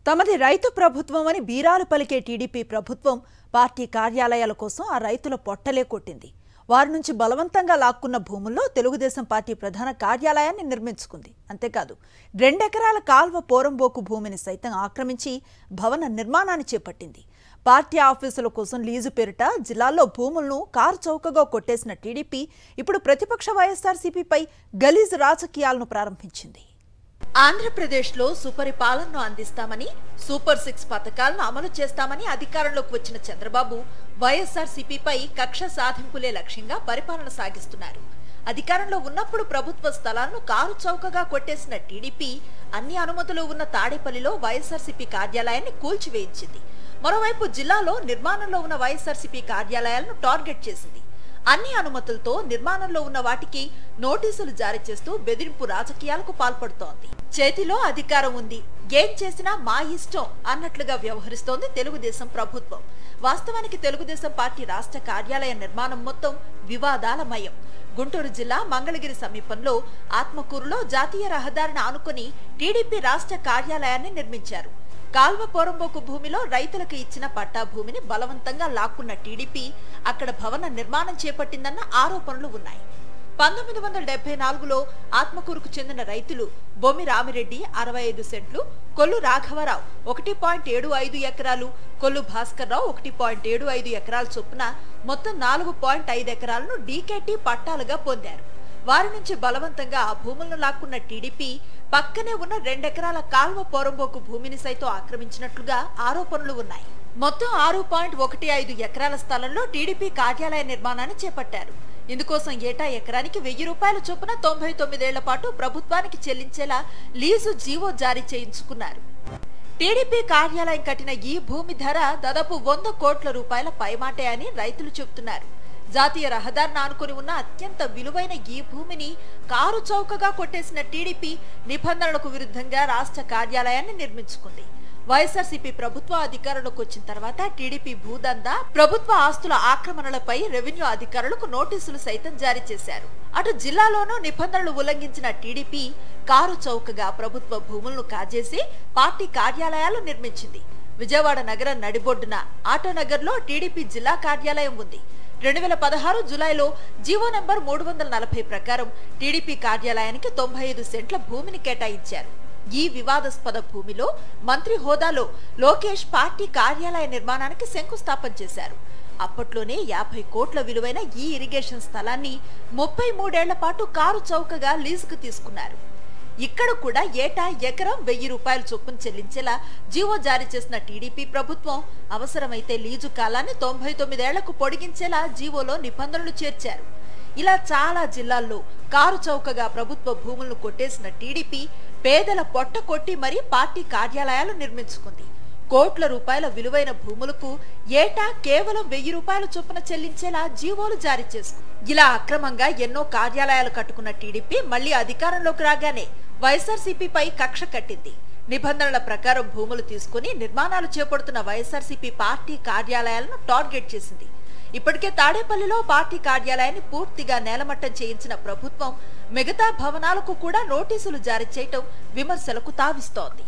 తమది రైతు ప్రభుత్వం అని బీరాలు పలికే టీడీపీ ప్రభుత్వం పార్టీ కార్యాలయాల కోసం ఆ రైతుల పొట్టలే కొట్టింది. వారి నుంచి బలవంతంగా లాక్కున్న భూముల్లో తెలుగుదేశం పార్టీ ప్రధాన కార్యాలయాన్ని నిర్మించుకుంది. అంతేకాదు 2 ఎకరాల కాల్వ పోరంబోకు భూమిని సైతం ఆక్రమించి భవన నిర్మాణాన్ని చేపట్టింది. పార్టీ ఆఫీసుల కోసం లీజు పేరిట జిల్లాల్లో భూములను కారు చౌకగా కొట్టేసిన టీడీపీ ఇప్పుడు ప్రతిపక్ష వైఎస్ఆర్సీపీపై గలీజ్ రాజకీయాలను ప్రారంభించింది. ఆంధ్రప్రదేశ్లో సుపరిపాలనను అందిస్తామని, సూపర్ 6 పథకాలను అమలు చేస్తామని అధికారంలోకి వచ్చిన చంద్రబాబు వైఎస్ఆర్సీపీపై కక్ష సాధింపులే లక్ష్యంగా పరిపాలన సాగిస్తున్నారు. అధికారంలో ఉన్నప్పుడు ప్రభుత్వ స్థలాలను కారు చౌకగా కొట్టేసిన టీడీపీ అన్ని అనుమతులు ఉన్న తాడేపల్లిలో వైఎస్ఆర్సీపీ కార్యాలయాన్ని కూల్చివేయించింది. మరోవైపు జిల్లాలో నిర్మాణంలో ఉన్న వైఎస్ఆర్సీపీ కార్యాలయాలను టార్గెట్ చేసింది. అన్ని అనుమతులతో నిర్మాణంలో ఉన్న వాటికి నోటీసులు జారీ చేస్తూ బెదిరింపు రాజకీయాలకు పాల్పడుతోంది. చేతిలో అధికారం ఉంది, ఏం చేసినా మా ఇష్టం అన్నట్లుగా వ్యవహరిస్తోంది తెలుగుదేశం ప్రభుత్వం. వాస్తవానికి తెలుగుదేశం పార్టీ రాష్ట్ర కార్యాలయ నిర్మాణం మొత్తం వివాదాలమయం. గుంటూరు జిల్లా మంగళగిరి సమీపంలో ఆత్మకూరులో జాతీయ రహదారిని ఆనుకుని టీడీపీ రాష్ట్ర కార్యాలయాన్ని నిర్మించారు. కాల్వ పోరంబోకు భూమిలో రైతులకు ఇచ్చిన పట్టా భూమిని బలవంతంగా లాక్కున్న టీడీపీ అక్కడ భవన నిర్మాణం చేపట్టిందన్న ఆరోపణలు ఉన్నాయి. 1974లో ఆత్మకూరుకు చెందిన రైతులు బొమ్మి రామిరెడ్డి 65 సెంట్లు, కొల్లు రాఘవరావు 1.75 ఎకరాలు, కొల్లు భాస్కర్రావు 1.75 ఎకరాల చొప్పున మొత్తం 4.5 ఎకరాలను డీకేటీ పట్టాలుగా పొందారు. వారి నుంచి బలవంతంగా ఆ భూములను లాక్కున్న టీడీపీ పక్కనే ఉన్న 2 ఎకరాల కాల్వ పోరంబోకు భూమిని సైతం ఆక్రమించినట్లుగా ఆరోపణలు ఉన్నాయి. మొత్తం 6.15 ఎకరాల స్థలంలో టీడీపీ కార్యాలయ నిర్మాణాన్ని చేపట్టారు. ఇందుకోసం ఏటా ఎకరానికి 1000 రూపాయల చొప్పున 99 ఏళ్ల పాటు ప్రభుత్వానికి చెల్లించేలా లీజు జీవో జారీ చేయించుకున్నారు. టీడీపీ కార్యాలయం కట్టిన ఈ భూమి ధర దాదాపు 100 కోట్ల రూపాయల పైమాటే అని రైతులు చెబుతున్నారు. జాతీయ రహదారిని ఆనుకుని ఉన్న అత్యంత విలువైన ఈ భూమిని కారు చౌకగా కొట్టేసిన టీడీపీ నిబంధనలకు విరుద్ధంగా రాష్ట్ర కార్యాలయాన్ని నిర్మించుకుంది. వైఎస్ఆర్సీపీ ప్రభుత్వ అధికారంలోకి వచ్చిన తర్వాత టీడీపీ భూదందా, ప్రభుత్వ ఆస్తుల ఆక్రమణలపై రెవెన్యూ అధికారులకు నోటీసులు సైతం జారీ చేశారు. అటు జిల్లాలోనూ నిబంధనలు ఉల్లంఘించిన టీడీపీ కారు చౌకగా ప్రభుత్వ భూములను కాజేసి పార్టీ కార్యాలయాలు నిర్మించింది. విజయవాడ నగరం నడిబొడ్డున ఆటోనగర్లో టీడీపీ జిల్లా కార్యాలయం ఉంది. 2016 జూలైలో జీవో నెంబర్ 340 ప్రకారం టీడీపీ కార్యాలయానికి 95 సెంట్ల భూమిని కేటాయించారు. ఈ వివాదాస్పద భూమిలో మంత్రి హోదాలో లోకేష్ పార్టీ కార్యాలయ నిర్మాణానికి శంకుస్థాపన చేశారు. అప్పట్లోనే 50 కోట్ల విలువైన ఈ ఇరిగేషన్ స్థలాన్ని 33 ఏళ్ల పాటు కారు చౌకగా లీజుకు తీసుకున్నారు. ఇక్కడ కూడా ఏటా ఎకరం 1000 రూపాయల చొప్పున చెల్లించేలా జీవో జారీ చేసిన టీడీపీ ప్రభుత్వం అవసరమైతే లీజు కాలాన్ని 99 ఏళ్లకు పొడిగించేలా జీవోలో నిబంధనలు చేర్చారు. ఇలా చాలా జిల్లాల్లో కారు చౌకగా ప్రభుత్వ భూములను కొట్టేసిన టీడీపీ పేదల పొట్ట కొట్టి మరీ పార్టీ కార్యాలయాలు నిర్మించుకుంది. కోట్ల రూపాయల విలువైన భూములకు ఏటా కేవలం 1000 రూపాయల చొప్పున చెల్లించేలా జీవోలు జారీ చేసుకుంది. ఇలా అక్రమంగా ఎన్నో కార్యాలయాలు కట్టుకున్న టీడీపీ మళ్లీ అధికారంలోకి రాగానే వైఎస్ఆర్సీపీపై కక్ష కట్టింది. నిబంధనల ప్రకారం భూములు తీసుకుని నిర్మాణాలు చేపడుతున్న వైఎస్ఆర్సీపీ పార్టీ కార్యాలయాలను టార్గెట్ చేసింది. ఇప్పటికే తాడేపల్లిలో పార్టీ కార్యాలయాన్ని పూర్తిగా నేలమట్టం చేయించిన ప్రభుత్వం మిగతా భవనాలకు కూడా నోటీసులు జారీ చేయటం విమర్శలకు తావిస్తోంది.